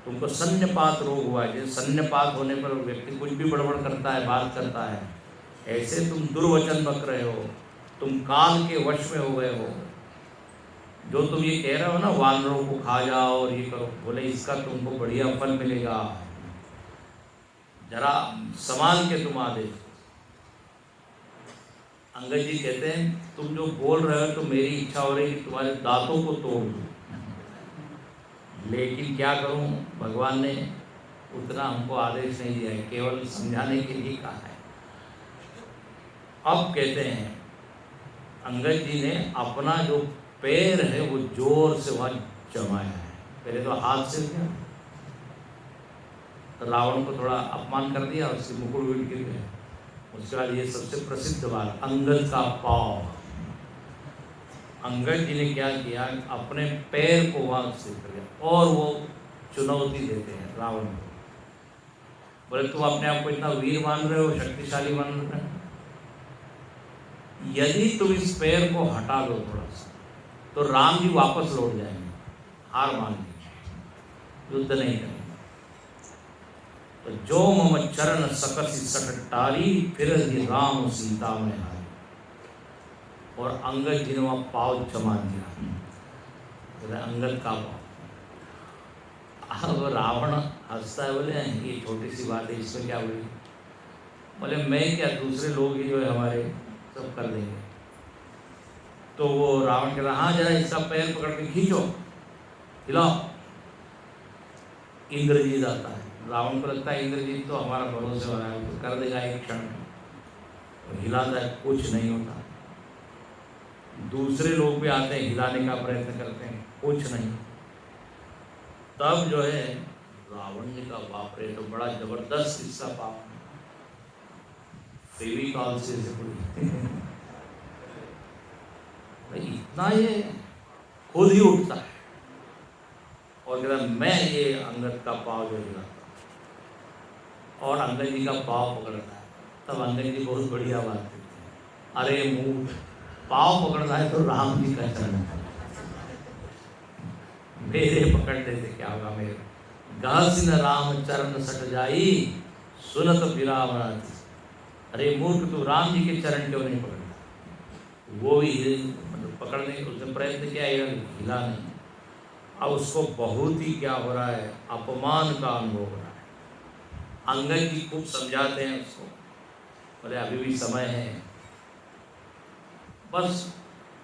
तुमको सन्यपात रोग हुआ है, जैसे सन्यपात होने पर व्यक्ति कुछ भी बड़बड़ करता है, बात करता है, ऐसे तुम दुर्वचन बक रहे हो, तुम काल के वश में हो गए हो। जो तुम ये कह रहे हो ना, वानरों को खा जाओ और ये करो, बोले इसका तुमको बढ़िया फल मिलेगा, जरा संभाल के तुम आदेश। अंगद जी कहते हैं तुम जो बोल रहे हो तो मेरी इच्छा हो रही कि तुम्हारे दांतों को तोड़ दूं, लेकिन क्या करूं, भगवान ने उतना हमको आदेश नहीं दिया है, केवल समझाने के लिए कहा है। अब कहते हैं अंगद जी ने अपना जो पैर है वो जोर से वहाँ जमाया है। पहले तो हाथ से किया, तो रावण को थोड़ा अपमान कर दिया, उसके मुकुट गिर गए। उसके बाद ये सबसे प्रसिद्ध बात, अंगद का पाँव। अंगद जी ने क्या किया, अपने पैर को वहाँ से कर दिया, और वो चुनौती देते हैं रावण को। बोले तुम अपने आप को इतना वीर मान रहे हो, शक्तिशाली मान रहे हो, यदि तुम इस पैर को हटा दो थोड़ा सा, तो राम जी वापस लौट जाएंगे, हार मान लेंगे, युद्ध नहीं करेंगे। तो जो मम चरण सकसी सकटारी, फिर राम सीता में आए। और अंगद जी ने वहाँ पाँव जमा दिया, अंगद का पाँव। अब रावण हंसता है, बोले ये छोटी सी बात है, इसमें क्या बोले? बोले मैं क्या, दूसरे लोग ही जो है हमारे सब कर देंगे। तो वो रावण कह रहा, हाँ जरा इसका पैर पकड़ के खींचो, हिलाओ। इंद्रजीत आता है, रावण को लगता है इंद्रजीत तो हमारा भरोसे वाला है, तो कर देगा एक क्षण में। तो हिलाता है, कुछ नहीं होता। दूसरे लोग भी आते हैं, हिलाने का प्रयत्न करते हैं, कुछ नहीं। तब जो है रावण ने कहा बाप रे, तो बड़ा जबरदस्त किस्सा पाप, फेविकॉल से इतना ये खुद ही उठता है और कहता मैं ये अंगद का पाँव जो हिलाता, और अंगद जी का पाँव पकड़ता है। तब अंगद जी बहुत बढ़िया बात करते हैं, अरे मुँह पाँव पकड़ना है तो राम जी का चरण, मेरे पकड़ देते क्या होगा मेरे। घासिन राम चरण सट जाई, सुनत बिरावण। अरे मूर्ख, तू राम जी के चरण क्यों नहीं पकड़ता? वो भी मतलब पकड़ने उसने प्रयत्न किया, हिला नहीं। अब उसको बहुत ही क्या हो रहा है, अपमान का अनुभव हो रहा है। अंगद जी खूब समझाते हैं उसको, बोले अभी भी समय है। बस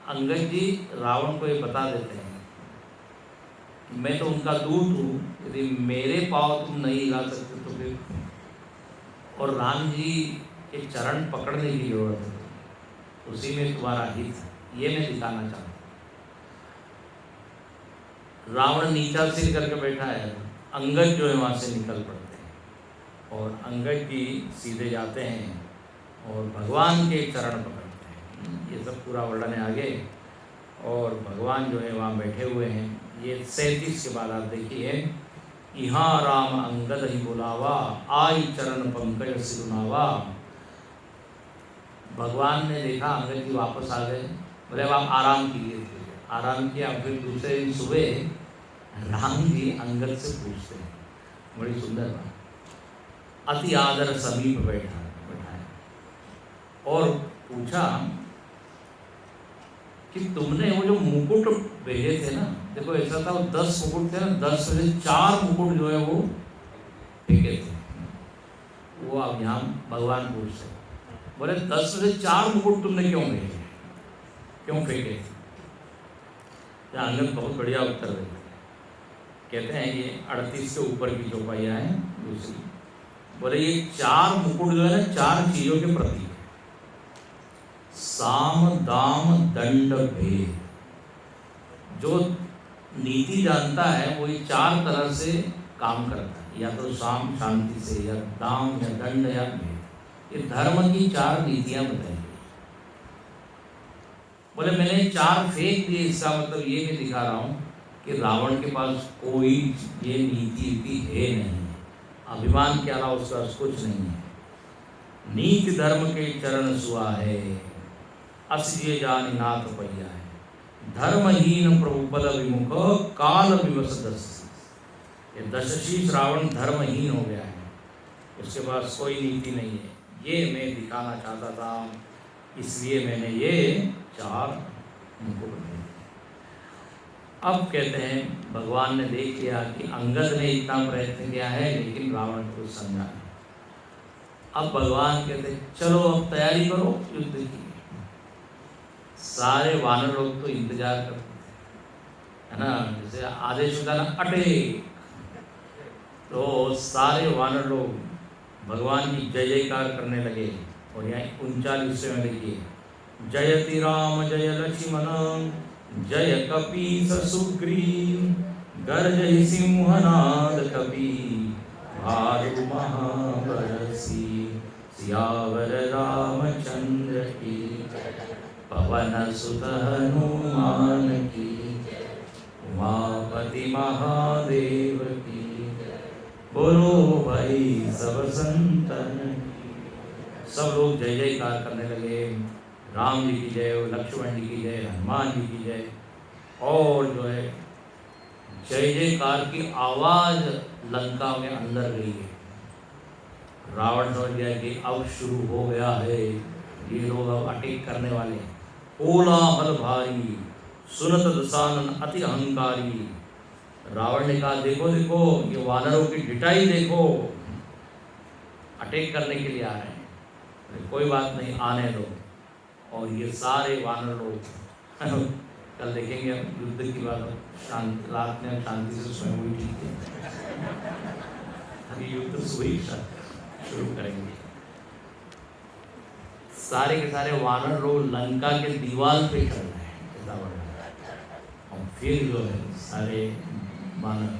अंगद जी रावण को ये बता देते हैं कि मैं तो उनका दूत हूँ, यदि मेरे पाँव तुम नहीं हिला सकते तो फिर, और राम जी के चरण पकड़ने की जरूरत है, उसी में तुम्हारा हित है, ये मैं दिखाना चाहता हूँ। रावण नीचा सिर करके बैठा है, अंगद जो है वहाँ से निकल पड़ते हैं और अंगद जी सीधे जाते हैं और भगवान के चरण पकड़ते हैं। ये सब पूरा वर्णन है आगे। और भगवान जो है वहाँ बैठे हुए हैं। ये 37 के बाद आप देखिए, यहाँ राम अंगद ही बुलावा, आई चरण पंकज सिरुनावा। भगवान ने देखा अंगद जी वापस आ गए, बोले अब आप आराम कीजिए। आराम किया। फिर दूसरे दिन सुबह राम जी अंगद से पूछते हैं, बड़ी सुंदर बात, अति आदर समीप बैठाया और पूछा कि तुमने वो जो मुकुट भेजे थे ना, देखो ऐसा था वो 10 मुकुट थे ना, 10 में से 4 मुकुट जो है वो फेंके थे। वो अब यहाँ भगवान पूछते बोले 10 में से 4 मुकुट तुमने क्यों भेजे, क्यों फेंके थे? अंगद बहुत बढ़िया उत्तर देते हैं। कहते हैं ये 38 के ऊपर की चौपाइयाँ हैं दूसरी। बोले ये 4 मुकुट जो है ना 4 चीजों के प्रतीक है। साम दाम दंड भेद। जो नीति जानता है वो ये 4 तरह से काम करता है, या तो साम शांति से, या दाम, या दंड, या भेद। ये धर्म की 4 नीतियां बताई गई। बोले मैंने 4 फेंक दिए, इसका मतलब ये मैं दिखा रहा हूँ कि रावण के पास कोई ये नीति है नहीं, अभिमान के अलावा उसके पास कुछ नहीं है। नीति धर्म के चरण सुआ है, असजिए जान नाथ पैया है। धर्महीन प्रभु पद विमुख, काल विवश दस। ये दशशीष रावण धर्महीन हो गया है, उसके पास कोई नीति नहीं है। ये मैं दिखाना चाहता था, इसलिए मैंने ये 4 मुकुट भेजे। अब कहते हैं भगवान ने देख लिया कि अंगद ने इतना प्रयत्न किया है लेकिन रावण को समझा नहीं। अब भगवान कहते चलो अब तैयारी करो युद्ध की। सारे वानर लोग तो इंतजार करते थे, है ना, जैसे आदेश होता ना अटैक, तो सारे वानर लोग भगवान की जय जयकार करने लगे। और यहाँ 39वें में देखिए, जयति राम जय लक्ष्मण, जय कपीस सुग्रीव, गर्जहि सिंहनाद कपि, भानु महाबलसी, सियावर रामचंद्र की, पवन सुत हनुमान की, उमापति महादेव की, बोलो भाई सब संतन की। सब लोग जय जयकार करने लगे, राम जी की जय, लक्ष्मण जी की जय, हनुमान जी की जय। और जो है जय जयकार की आवाज लंका में अंदर गई है। रावण समझ गया कि अब शुरू हो गया है, ये लोग अब अटैक करने वाले। कोलाहल भारी, सुनत दशानन अति अहंकारी। रावण ने कहा देखो देखो ये वानरों की ढिठाई देखो, अटैक करने के लिए आ रहे हैं। कोई बात नहीं, आने दो। और ये सारे वानर लोग कल देखेंगे युद्ध की बात, शांति रात में शांति से स्वयं हुई ठीक है। अभी युद्ध सुबह ही शुरू करेंगे। सारे के सारे वानर लोग लंका के दीवार पे चल रहे हैं, और फिर जो है सारे वानर